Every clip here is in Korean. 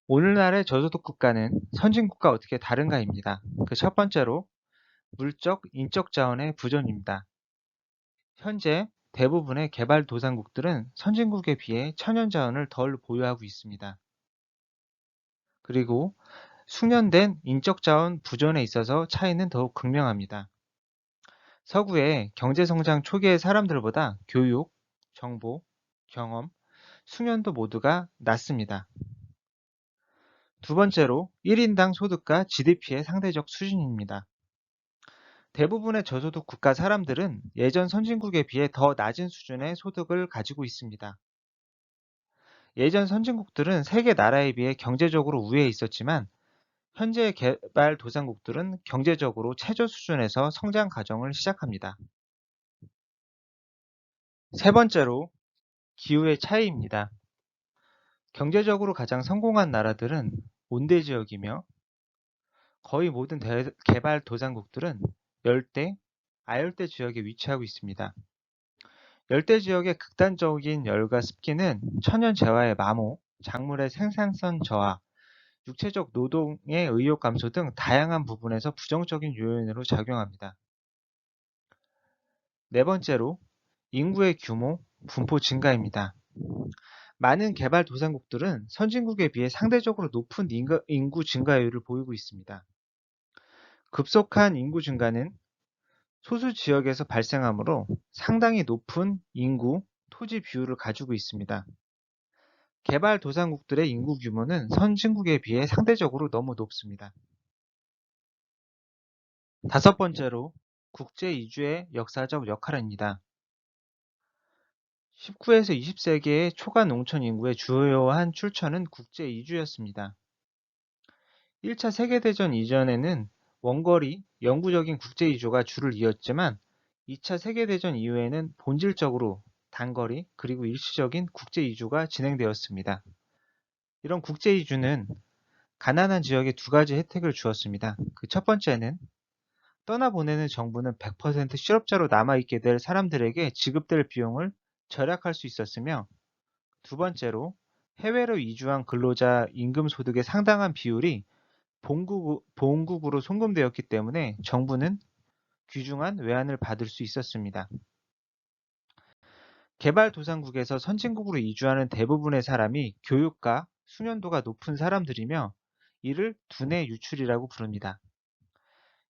오늘날의 저소득 국가는 선진국과 어떻게 다른가입니다. 그 첫 번째로 물적, 인적 자원의 부존입니다. 현재 대부분의 개발도상국들은 선진국에 비해 천연 자원을 덜 보유하고 있습니다. 그리고 숙련된 인적 자원 부존에 있어서 차이는 더욱 극명합니다. 서구의 경제 성장 초기의 사람들보다 교육, 정보, 경험, 숙련도 모두가 낮습니다. 두 번째로 1인당 소득과 GDP의 상대적 수준입니다. 대부분의 저소득 국가 사람들은 예전 선진국에 비해 더 낮은 수준의 소득을 가지고 있습니다. 예전 선진국들은 세계 나라에 비해 경제적으로 우위에 있었지만 현재의 개발도상국들은 경제적으로 최저 수준에서 성장 과정을 시작합니다. 세 번째로 기후의 차이입니다. 경제적으로 가장 성공한 나라들은 온대 지역이며 거의 모든 개발도상국들은 열대, 아열대 지역에 위치하고 있습니다. 열대 지역의 극단적인 열과 습기는 천연 재화의 마모, 작물의 생산성 저하, 육체적 노동의 의욕 감소 등 다양한 부분에서 부정적인 요인으로 작용합니다. 네 번째로 인구의 규모, 분포 증가입니다. 많은 개발도상국들은 선진국에 비해 상대적으로 높은 인구 증가율을 보이고 있습니다. 급속한 인구 증가는 소수 지역에서 발생하므로 상당히 높은 인구, 토지 비율을 가지고 있습니다. 개발도상국들의 인구 규모는 선진국에 비해 상대적으로 너무 높습니다. 다섯 번째로 국제 이주의 역사적 역할입니다. 19에서 20세기의 초과 농촌 인구의 주요한 출처는 국제 이주였습니다. 1차 세계대전 이전에는 원거리, 영구적인 국제 이주가 주를 이었지만 2차 세계대전 이후에는 본질적으로 단거리 그리고 일시적인 국제 이주가 진행되었습니다. 이런 국제 이주는 가난한 지역에 두 가지 혜택을 주었습니다. 그 첫 번째는 떠나보내는 정부는 100% 실업자로 남아있게 될 사람들에게 지급될 비용을 절약할 수 있었으며 두 번째로 해외로 이주한 근로자 임금 소득의 상당한 비율이 본국으로 송금되었기 때문에 정부는 귀중한 외환을 받을 수 있었습니다. 개발도상국에서 선진국으로 이주하는 대부분의 사람이 교육과 숙련도가 높은 사람들이며 이를 두뇌 유출이라고 부릅니다.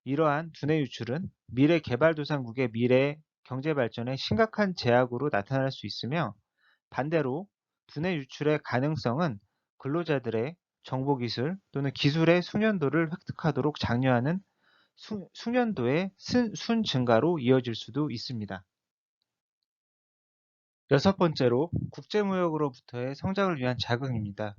이러한 두뇌 유출은 미래 개발도상국의 미래 경제 발전에 심각한 제약으로 나타날 수 있으며 반대로 두뇌 유출의 가능성은 근로자들의 정보기술 또는 기술의 숙련도를 획득하도록 장려하는 숙련도의 순 증가로 이어질 수도 있습니다. 여섯 번째로 국제무역으로부터의 성장을 위한 자극입니다.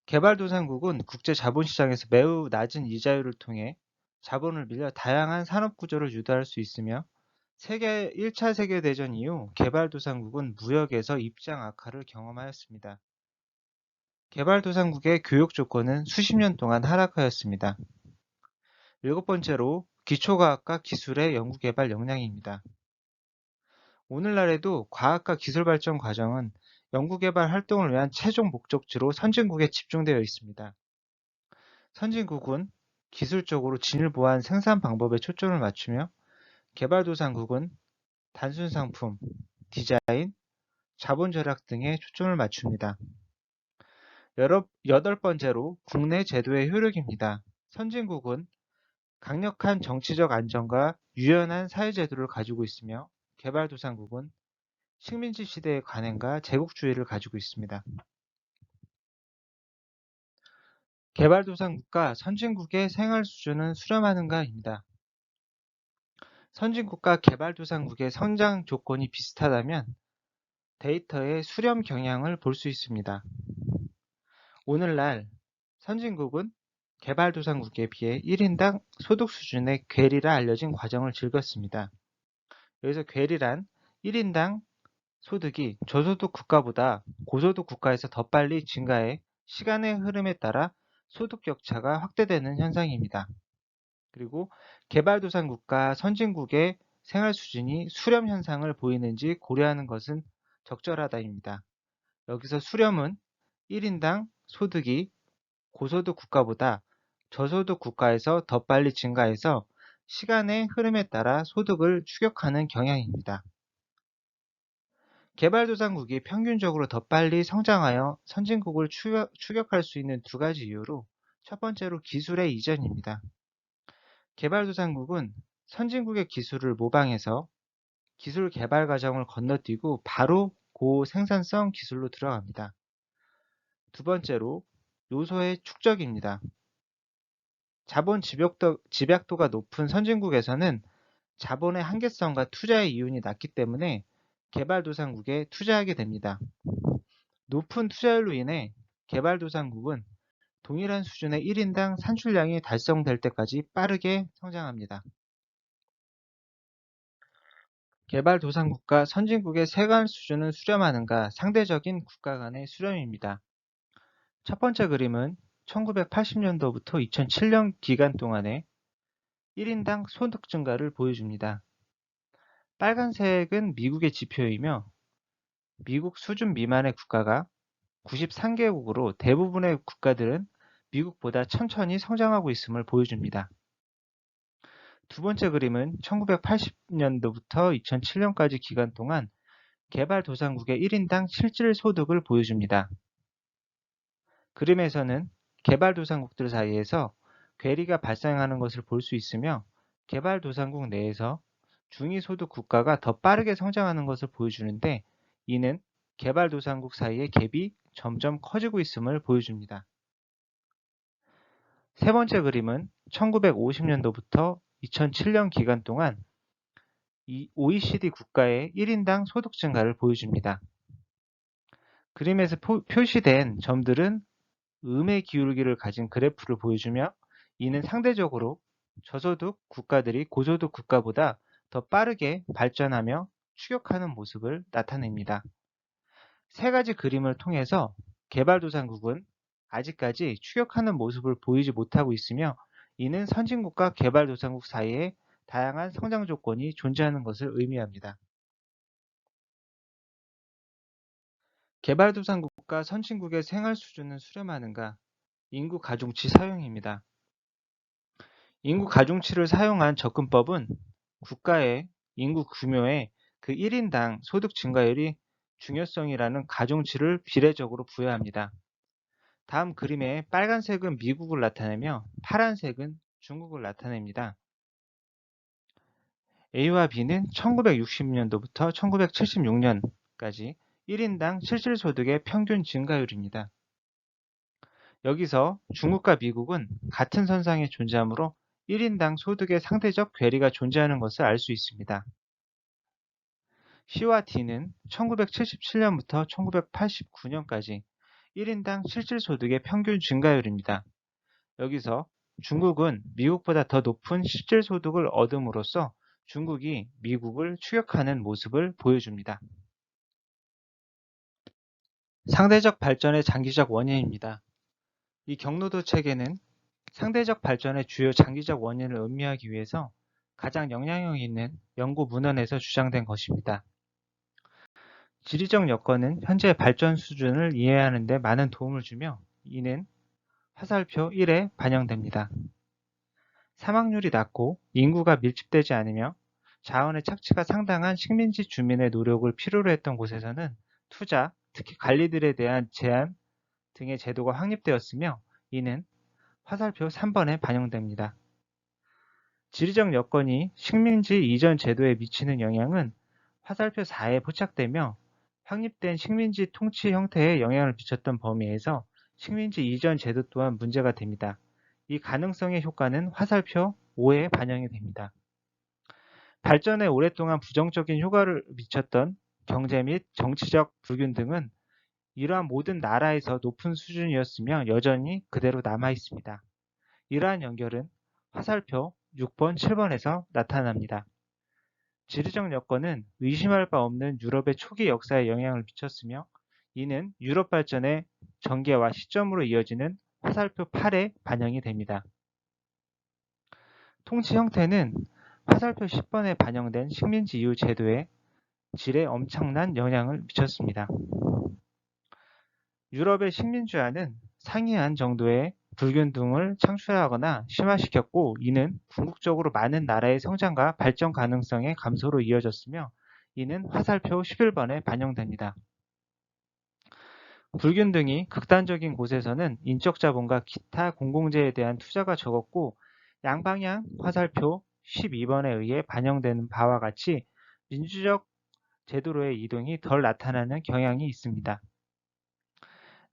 개발도상국은 국제 자본시장에서 매우 낮은 이자율을 통해 자본을 밀려 다양한 산업구조를 유도할 수 있으며 1차 세계대전 이후 개발도상국은 무역에서 입장 악화를 경험하였습니다. 개발도상국의 교육 조건은 수십 년 동안 하락하였습니다. 일곱 번째로 기초과학과 기술의 연구개발 역량입니다. 오늘날에도 과학과 기술 발전 과정은 연구개발 활동을 위한 최종 목적지로 선진국에 집중되어 있습니다. 선진국은 기술적으로 진일보한 생산 방법에 초점을 맞추며 개발도상국은 단순 상품, 디자인, 자본 절약 등에 초점을 맞춥니다. 여덟 번째로 국내 제도의 효력입니다. 선진국은 강력한 정치적 안정과 유연한 사회제도를 가지고 있으며 개발도상국은 식민지 시대의 관행과 제국주의를 가지고 있습니다. 개발도상국과 선진국의 생활 수준은 수렴하는가입니다. 선진국과 개발도상국의 성장 조건이 비슷하다면 데이터의 수렴 경향을 볼 수 있습니다. 오늘날 선진국은 개발도상국에 비해 1인당 소득 수준의 괴리라 알려진 과정을 즐겼습니다. 여기서 괴리란 1인당 소득이 저소득 국가보다 고소득 국가에서 더 빨리 증가해 시간의 흐름에 따라 소득 격차가 확대되는 현상입니다. 그리고 개발도상국과 선진국의 생활 수준이 수렴 현상을 보이는지 고려하는 것은 적절하다입니다. 여기서 수렴은 1인당 소득이 고소득 국가보다 저소득 국가에서 더 빨리 증가해서 시간의 흐름에 따라 소득을 추격하는 경향입니다. 개발도상국이 평균적으로 더 빨리 성장하여 선진국을 추격할 수 있는 두 가지 이유로 첫 번째로 기술의 이전입니다. 개발도상국은 선진국의 기술을 모방해서 기술 개발 과정을 건너뛰고 바로 고생산성 기술로 들어갑니다. 두 번째로 요소의 축적입니다. 자본 집약도가 높은 선진국에서는 자본의 한계성과 투자의 이윤이 낮기 때문에 개발도상국에 투자하게 됩니다. 높은 투자율로 인해 개발도상국은 동일한 수준의 1인당 산출량이 달성될 때까지 빠르게 성장합니다. 개발도상국과 선진국의 세관 수준을 수렴하는가 상대적인 국가 간의 수렴입니다. 첫 번째 그림은 1980년도부터 2007년 기간 동안의 1인당 소득 증가를 보여줍니다. 빨간색은 미국의 지표이며 미국 수준 미만의 국가가 93개국으로 대부분의 국가들은 미국보다 천천히 성장하고 있음을 보여줍니다. 두 번째 그림은 1980년도부터 2007년까지 기간 동안 개발도상국의 1인당 실질 소득을 보여줍니다. 그림에서는 개발도상국들 사이에서 괴리가 발생하는 것을 볼 수 있으며 개발도상국 내에서 중위소득 국가가 더 빠르게 성장하는 것을 보여주는데 이는 개발도상국 사이의 갭이 점점 커지고 있음을 보여줍니다. 세 번째 그림은 1950년도부터 2007년 기간 동안 이 OECD 국가의 1인당 소득 증가를 보여줍니다. 그림에서 표시된 점들은 음의 기울기를 가진 그래프를 보여주며 이는 상대적으로 저소득 국가들이 고소득 국가보다 더 빠르게 발전하며 추격하는 모습을 나타냅니다. 세 가지 그림을 통해서 개발도상국은 아직까지 추격하는 모습을 보이지 못하고 있으며 이는 선진국과 개발도상국 사이에 다양한 성장 조건이 존재하는 것을 의미합니다. 개발도상국과 선진국의 생활 수준은 수렴하는가? 인구 가중치 사용입니다. 인구 가중치를 사용한 접근법은 국가의 인구 규모에 그 1인당 소득 증가율이 중요성이라는 가중치를 비례적으로 부여합니다. 다음 그림의 빨간색은 미국을 나타내며 파란색은 중국을 나타냅니다. A와 B는 1960년도부터 1976년까지 1인당 실질소득의 평균 증가율입니다. 여기서 중국과 미국은 같은 선상에 존재하므로 1인당 소득의 상대적 괴리가 존재하는 것을 알 수 있습니다. C와 D는 1977년부터 1989년까지 1인당 실질소득의 평균 증가율입니다. 여기서 중국은 미국보다 더 높은 실질소득을 얻음으로써 중국이 미국을 추격하는 모습을 보여줍니다. 상대적 발전의 장기적 원인입니다. 이 경로도 체계는 상대적 발전의 주요 장기적 원인을 음미하기 위해서 가장 영향력 있는 연구 문헌에서 주장된 것입니다. 지리적 여건은 현재 발전 수준을 이해하는 데 많은 도움을 주며 이는 화살표 1에 반영됩니다. 사망률이 낮고 인구가 밀집되지 않으며 자원의 착취가 상당한 식민지 주민의 노력을 필요로 했던 곳에서는 투자, 특히 관리들에 대한 제한 등의 제도가 확립되었으며 이는 화살표 3번에 반영됩니다. 지리적 여건이 식민지 이전 제도에 미치는 영향은 화살표 4에 포착되며 확립된 식민지 통치 형태에 영향을 미쳤던 범위에서 식민지 이전 제도 또한 문제가 됩니다. 이 가능성의 효과는 화살표 5에 반영이 됩니다. 발전에 오랫동안 부정적인 효과를 미쳤던 경제 및 정치적 불균등은 이러한 모든 나라에서 높은 수준이었으며 여전히 그대로 남아 있습니다. 이러한 연결은 화살표 6번, 7번에서 나타납니다. 지리적 여건은 의심할 바 없는 유럽의 초기 역사에 영향을 미쳤으며 이는 유럽 발전의 전개와 시점으로 이어지는 화살표 8에 반영이 됩니다. 통치 형태는 화살표 10번에 반영된 식민지 이후 제도의 질에 엄청난 영향을 미쳤습니다. 유럽의 식민주화는 상이한 정도의 불균등을 창출하거나 심화시켰고, 이는 궁극적으로 많은 나라의 성장과 발전 가능성의 감소로 이어졌으며, 이는 화살표 11번에 반영됩니다. 불균등이 극단적인 곳에서는 인적 자본과 기타 공공재에 대한 투자가 적었고, 양방향 화살표 12번에 의해 반영되는 바와 같이 민주적 제도로의 이동이 덜 나타나는 경향이 있습니다.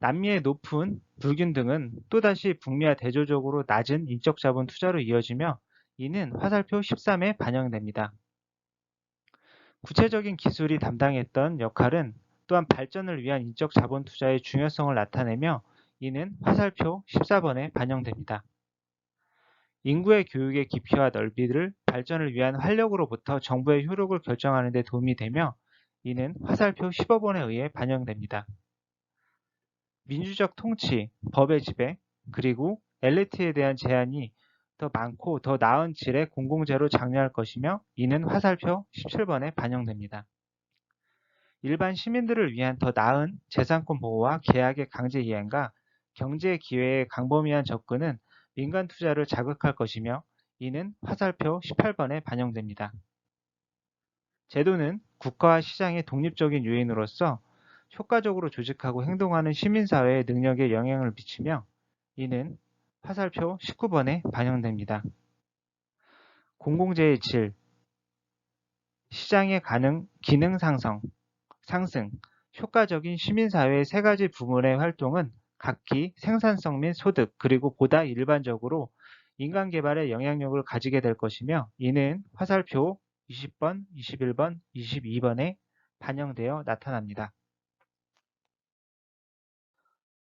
남미의 높은 불균등은 또다시 북미와 대조적으로 낮은 인적 자본 투자로 이어지며, 이는 화살표 13에 반영됩니다. 구체적인 기술이 담당했던 역할은 또한 발전을 위한 인적 자본 투자의 중요성을 나타내며, 이는 화살표 14번에 반영됩니다. 인구의 교육의 깊이와 넓이를 발전을 위한 활력으로부터 정부의 효력을 결정하는 데 도움이 되며, 이는 화살표 15번에 의해 반영됩니다. 민주적 통치, 법의 지배, 그리고 엘리트에 대한 제한이 더 많고 더 나은 질의 공공재로 장려할 것이며, 이는 화살표 17번에 반영됩니다. 일반 시민들을 위한 더 나은 재산권 보호와 계약의 강제 이행과 경제 기회의 광범위한 접근은 민간 투자를 자극할 것이며, 이는 화살표 18번에 반영됩니다. 제도는 국가와 시장의 독립적인 요인으로서 효과적으로 조직하고 행동하는 시민사회의 능력에 영향을 미치며, 이는 화살표 19번에 반영됩니다. 공공재의 질, 시장의 기능 상승, 효과적인 시민사회의 세 가지 부문의 활동은 각기 생산성 및 소득, 그리고 보다 일반적으로 인간 개발에 영향력을 가지게 될 것이며, 이는 화살표 20번, 21번, 22번에 반영되어 나타납니다.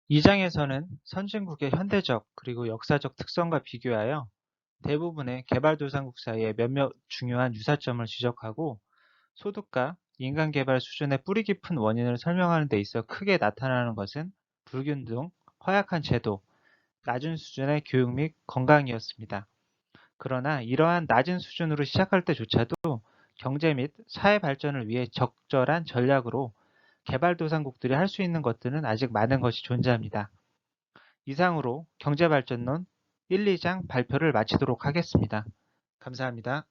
이 장에서는 선진국의 현대적 그리고 역사적 특성과 비교하여 대부분의 개발도상국 사이의 몇몇 중요한 유사점을 지적하고, 소득과 인간 개발 수준의 뿌리 깊은 원인을 설명하는 데 있어 크게 나타나는 것은 불균등, 허약한 제도, 낮은 수준의 교육 및 건강이었습니다. 그러나 이러한 낮은 수준으로 시작할 때조차도 경제 및 사회 발전을 위해 적절한 전략으로 개발도상국들이 할 수 있는 것들은 아직 많은 것이 존재합니다. 이상으로 경제발전론 1, 2장 발표를 마치도록 하겠습니다. 감사합니다.